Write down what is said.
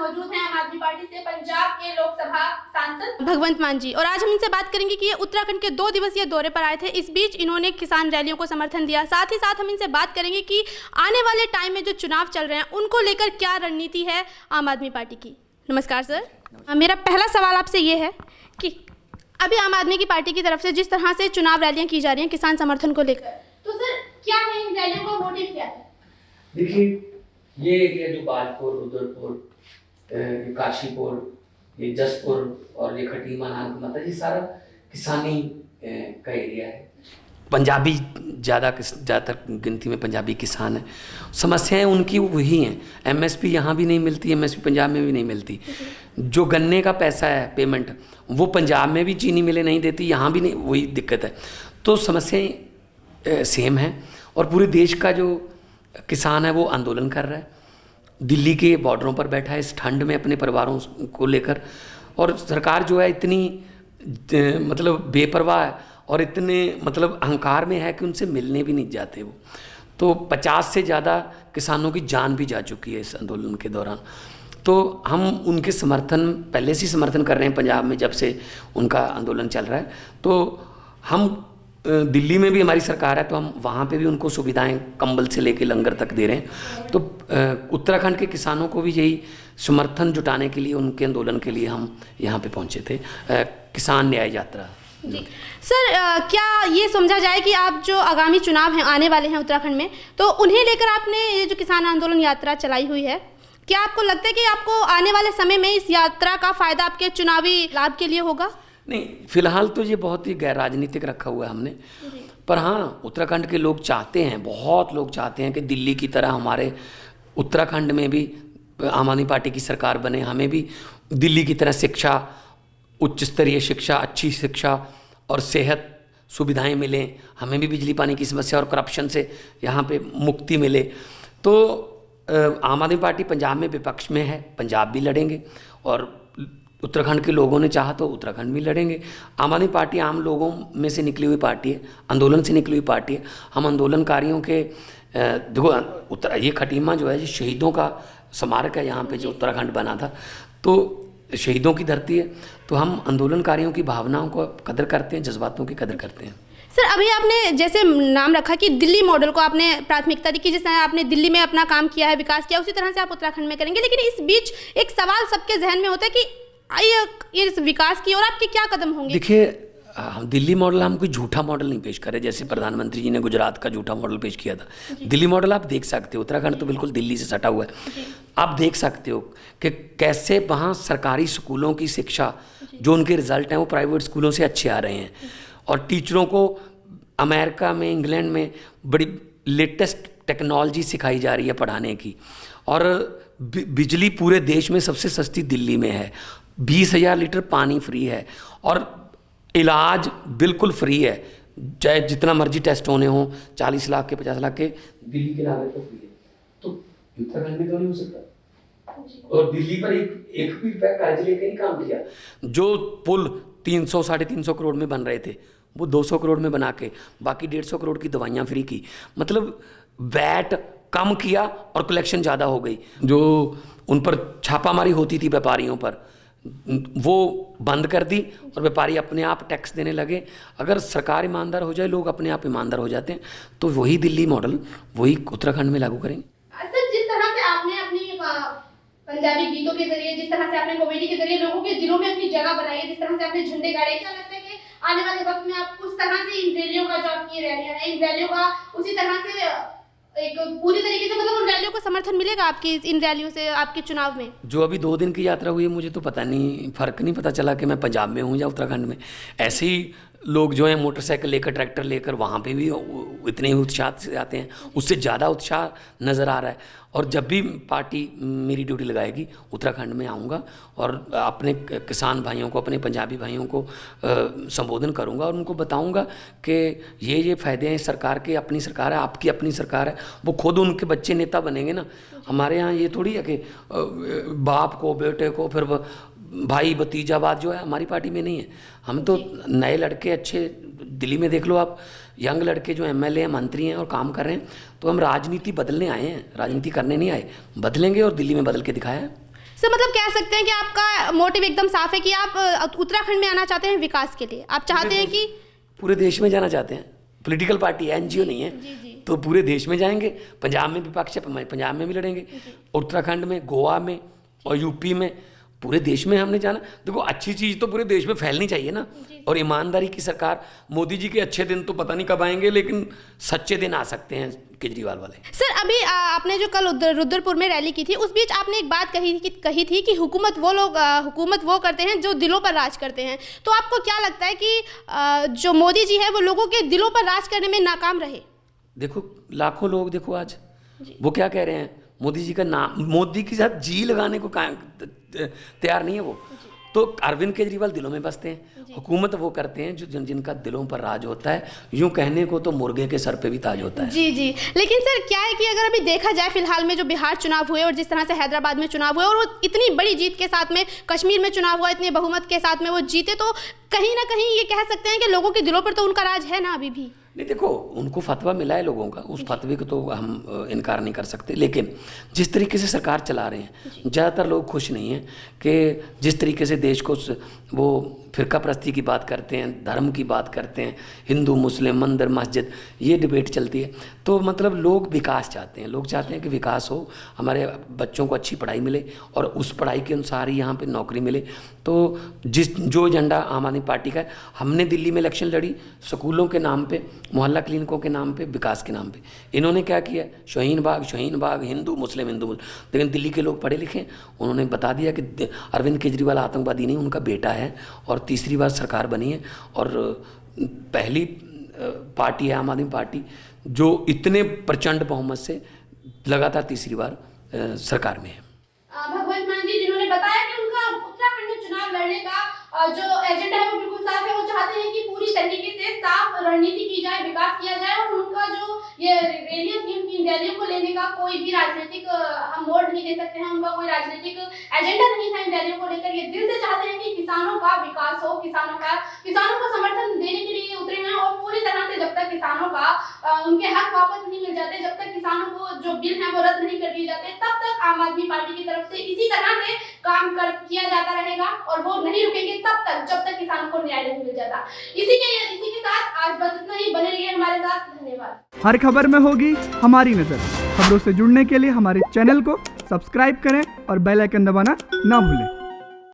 मौजूद हैं आम आदमी पार्टी से पंजाब के लोकसभा सांसद भगवंत मान जी, और आज हम इनसे बात करेंगे कि ये उत्तराखंड के 2 दिवसीय दौरे पर आए थे। इस बीच इन्होंने किसान रैलियों को समर्थन दिया। साथ ही साथ हम इनसे बात करेंगे कि आने वाले टाइम में जो चुनाव चल रहे हैं उनको लेकर क्या रणनीति है आम आदमी पार्टी की। नमस्कार सर, मेरा पहला सवाल आपसे ये है कि अभी आम आदमी की पार्टी की तरफ से जिस तरह से चुनाव रैलियां की जा रही हैं किसान समर्थन को लेकर, तो सर क्या है इन रैलियों का मोटिव क्या है? देखिए, ये एरिया जो बाजपुर, रुद्रपुर, काशीपुर, ये जसपुर और ये खटीमा नानक माता, ये सारा किसानी का एरिया है। पंजाबी ज़्यादातर गिनती में पंजाबी किसान हैं। समस्याएं उनकी वही हैं। एमएसपी यहाँ भी नहीं मिलती, एमएसपी पंजाब में भी नहीं मिलती। जो गन्ने का पैसा है पेमेंट, वो पंजाब में भी चीनी मिलें नहीं देती, यहाँ भी नहीं, वही दिक्कत है। तो समस्याएं सेम हैं और पूरे देश का जो किसान है वो आंदोलन कर रहा है। दिल्ली के बॉर्डरों पर बैठा है इस ठंड में अपने परिवारों को लेकर, और सरकार जो है इतनी मतलब बेपरवाह है और इतने मतलब अहंकार में है कि उनसे मिलने भी नहीं जाते वो। तो 50 से ज़्यादा किसानों की जान भी जा चुकी है इस आंदोलन के दौरान। तो हम उनके समर्थन पहले से समर्थन कर रहे हैं पंजाब में, जब से उनका आंदोलन चल रहा है। तो हम दिल्ली में भी हमारी सरकार है, तो हम वहाँ पे भी उनको सुविधाएं कंबल से लेके लंगर तक दे रहे हैं। तो उत्तराखंड के किसानों को भी यही समर्थन जुटाने के लिए, उनके आंदोलन के लिए हम यहाँ पे पहुँचे थे, किसान न्याय यात्रा। जी सर, क्या ये समझा जाए कि आप जो आगामी चुनाव हैं आने वाले हैं उत्तराखंड में, तो उन्हें लेकर आपने ये जो किसान आंदोलन यात्रा चलाई हुई है, क्या आपको लगता है कि आपको आने वाले समय में इस यात्रा का फायदा आपके चुनावी लाभ के लिए होगा? नहीं, फिलहाल तो ये बहुत ही गैर राजनीतिक रखा हुआ है हमने। पर हाँ, उत्तराखंड के लोग चाहते हैं, बहुत लोग चाहते हैं कि दिल्ली की तरह हमारे उत्तराखंड में भी आम आदमी पार्टी की सरकार बने, हमें भी दिल्ली की तरह शिक्षा, उच्च स्तरीय शिक्षा, अच्छी शिक्षा और सेहत सुविधाएं मिलें, हमें भी बिजली पानी की समस्या और करप्शन से यहाँ पे मुक्ति मिले। तो आम आदमी पार्टी पंजाब में विपक्ष में है, पंजाब भी लड़ेंगे, और उत्तराखंड के लोगों ने चाहा तो उत्तराखंड भी लड़ेंगे। आम आदमी पार्टी आम लोगों में से निकली हुई पार्टी है, आंदोलन से निकली हुई पार्टी है। हम आंदोलनकारियों के देखो, ये खटीमा जो है, ये शहीदों का स्मारक है यहाँ पे, जो उत्तराखंड बना था, तो शहीदों की धरती है। तो हम आंदोलनकारियों की भावनाओं को कदर करते हैं, जज्बातों की कदर करते हैं। सर, अभी आपने जैसे नाम रखा कि दिल्ली मॉडल को आपने प्राथमिकता दी कि जिस तरह आपने दिल्ली में अपना काम किया है, विकास किया, उसी तरह से आप उत्तराखंड में करेंगे। लेकिन इस बीच एक सवाल सबके जहन में होता है कि इस विकास की और आपके क्या कदम होंगे? देखिए, दिल्ली मॉडल हम कोई झूठा मॉडल नहीं पेश कर रहे, जैसे प्रधानमंत्री जी ने गुजरात का झूठा मॉडल पेश किया था। दिल्ली मॉडल आप देख सकते हो, उत्तराखंड तो बिल्कुल दिल्ली से सटा हुआ है। आप देख सकते हो कि कैसे वहाँ सरकारी स्कूलों की शिक्षा, जो उनके रिजल्ट हैं वो प्राइवेट स्कूलों से अच्छे आ रहे हैं, और टीचरों को अमेरिका में, इंग्लैंड में बड़ी लेटेस्ट टेक्नोलॉजी सिखाई जा रही है पढ़ाने की, और बिजली पूरे देश में सबसे सस्ती दिल्ली में है, 20,000 लीटर पानी फ्री है, और इलाज बिल्कुल फ्री है। चाहे जितना मर्जी टेस्ट होने हो, 40 लाख के 50 लाख के, दिल्ली के लागत तो फ्री है। तो उत्तराखंड में क्यों नहीं हो सकता? और दिल्ली पर एक भी रुपया कर्ज लेकर नहीं काम किया। जो पुल 300 साढ़े 300 करोड़ में बन रहे थे, वो 200 करोड़ में बना के बाकी 150 करोड़ की दवाइयाँ फ्री की। मतलब वैट कम किया और कलेक्शन ज़्यादा हो गई। जो उन पर छापामारी होती थी व्यापारियों पर, वो बंद कर दी और व्यापारी अपने आप टैक्स देने लगे। अगर सरकार ईमानदार हो जाए, लोग अपने आप ईमानदार हो जाते हैं, तो वही दिल्ली मॉडल वही उत्तराखंड में लागू करेंगे। सर, जिस तरह से आपने अपनी पंजाबी गीतों के जरिए, जिस तरह से आपने कॉमेडी के जरिए लोगों के दिलों में अपनी जगह बनाई है, जिस तरह से आपने झंडे गाड़े, क्या लगता है कि आने वाले वक्त में आप उस तरह से इन रैलियों का, जो आपकी रैलियां हैं, इन रैलियों का उसी तरह से एक पूरी तरीके से, मतलब उन रैलियों को समर्थन मिलेगा आपकी इन रैलियों से आपके चुनाव में? जो अभी 2 दिन की यात्रा हुई है, मुझे तो पता नहीं, फर्क नहीं पता चला कि मैं पंजाब में हूँ या उत्तराखंड में। ऐसे ही लोग जो हैं मोटरसाइकिल लेकर, ट्रैक्टर लेकर, वहाँ पे भी इतने ही उत्साह से आते हैं, उससे ज़्यादा उत्साह नज़र आ रहा है। और जब भी पार्टी मेरी ड्यूटी लगाएगी, उत्तराखंड में आऊँगा और अपने किसान भाइयों को, अपने पंजाबी भाइयों को संबोधन करूँगा और उनको बताऊँगा कि ये फ़ायदे हैं सरकार के, अपनी सरकार है, आपकी अपनी सरकार है। वो खुद उनके बच्चे नेता बनेंगे ना। हमारे यहाँ ये थोड़ी है कि बाप को, बेटे को, फिर भाई भतीजावाद जो है हमारी पार्टी में नहीं है। हम तो नए लड़के अच्छे, दिल्ली में देख लो आप, यंग लड़के जो एमएलए हैं, मंत्री हैं और काम कर रहे हैं। तो हम राजनीति बदलने आए हैं, राजनीति करने नहीं आए। बदलेंगे और दिल्ली में बदल के दिखाया है। सर मतलब कह सकते हैं कि आपका मोटिव एकदम साफ है कि आप उत्तराखंड में आना चाहते हैं विकास के लिए, आप चाहते हैं कि पूरे देश में जाना चाहते हैं। पॉलिटिकल पार्टी है, एनजीओ नहीं है। जी जी। तो पूरे देश में जाएंगे। पंजाब में विपक्ष है, पंजाब में भी लड़ेंगे, उत्तराखंड में, गोवा में और यूपी में, पूरे देश में हमने जाना। देखो अच्छी चीज़ तो पूरे देश में फैलनी चाहिए ना, और ईमानदारी की सरकार। मोदी जी के अच्छे दिन तो पता नहीं कब आएंगे, लेकिन सच्चे दिन आ सकते हैं केजरीवाल वाले। सर अभी आपने जो कल रुद्रपुर में रैली की थी, उस बीच आपने एक बात कही थी कि हुकूमत वो करते हैं जो दिलों पर राज करते हैं। तो आपको क्या लगता है कि जो मोदी जी है वो लोगों के दिलों पर राज करने में नाकाम रहे? देखो लाखों लोग, देखो आज वो क्या कह रहे हैं, मोदी जी का नाम, मोदी के साथ जी लगाने को तैयार नहीं है वो। तो अरविंद केजरीवाल दिलों में बसते हैं। हुकूमत वो करते हैं जो जिनका दिलों पर राज होता है। यूं कहने को तो मुर्गे के सर पे भी ताज होता है। जी जी। लेकिन सर क्या है कि अगर अभी देखा जाए फिलहाल में जो बिहार चुनाव हुए और जिस तरह से हैदराबाद में चुनाव हुए और वो इतनी बड़ी जीत के साथ में कश्मीर में चुनाव हुआ, इतने बहुमत के साथ में वो जीते, तो कहीं ना कहीं ये कह सकते हैं कि लोगों के दिलों पर तो उनका राज है ना अभी भी। नहीं देखो, उनको फतवा मिला है लोगों का, उस फतवे को तो हम इनकार नहीं कर सकते। लेकिन जिस तरीके से सरकार चला रहे हैं, ज़्यादातर लोग खुश नहीं हैं कि जिस तरीके से देश को वो फ़िरका परस्ती की बात करते हैं, धर्म की बात करते हैं, हिंदू मुस्लिम मंदिर मस्जिद, ये डिबेट चलती है। तो मतलब लोग विकास चाहते हैं, लोग चाहते हैं कि विकास हो, हमारे बच्चों को अच्छी पढ़ाई मिले और उस पढ़ाई के अनुसार ही यहाँ पे नौकरी मिले। तो जो एजेंडा आम आदमी पार्टी का है, हमने दिल्ली में इलेक्शन लड़ी स्कूलों के नाम पे, मोहल्ला क्लिनिकों के नाम पे, विकास के नाम पे। इन्होंने क्या किया, शाहीन बाग हिंदू मुस्लिम। लेकिन दिल्ली के लोग पढ़े लिखे, उन्होंने बता दिया कि अरविंद केजरीवाल आतंकवादी नहीं, उनका बेटा है और तीसरी बार सरकार बनी है और पहली पार्टी है आम आदमी पार्टी जो इतने प्रचंड बहुमत से लगातार तीसरी बार सरकार में है। भगवंत मान जी जिन्होंने बताया कि उनका उत्तराखंड में चुनाव लड़ने का जो एजेंडा है वो बिल्कुल साफ है। वो चाहते हैं कि पूरी तरीके से साफ रणनीति की जाए, विकास किया जाए और उनका जो ये रैलियां थी, उनकी रैलियों को लेने का कोई भी राजनीतिक हम मोड़ नहीं दे सकते हैं। उनका कोई राजनीतिक एजेंडा नहीं था इन रैलियों को लेकर। ये दिल से चाहते हैं कि किसानों का विकास हो, किसानों को समर्थन देने के लिए उतरे हैं और पूरी तरह से जब तक किसानों का उनके हक वापस नहीं मिल जाते, जब तक किसानों को जो बिल है वो रद्द नहीं कर दिए जाते, तब तक आम आदमी पार्टी की तरफ से इसी तरह से काम किया जाता रहेगा और वो नहीं रुकेंगे तब तक जब तक किसानों को न्याय नहीं मिल जाता। इसी के साथ आज बस इतना ही। बने रहिए हमारे साथ। धन्यवाद। हर खबर में होगी हमारी नजर। खबरों से जुड़ने के लिए हमारे चैनल को सब्सक्राइब करें और बेल आइकन दबाना ना भूलें।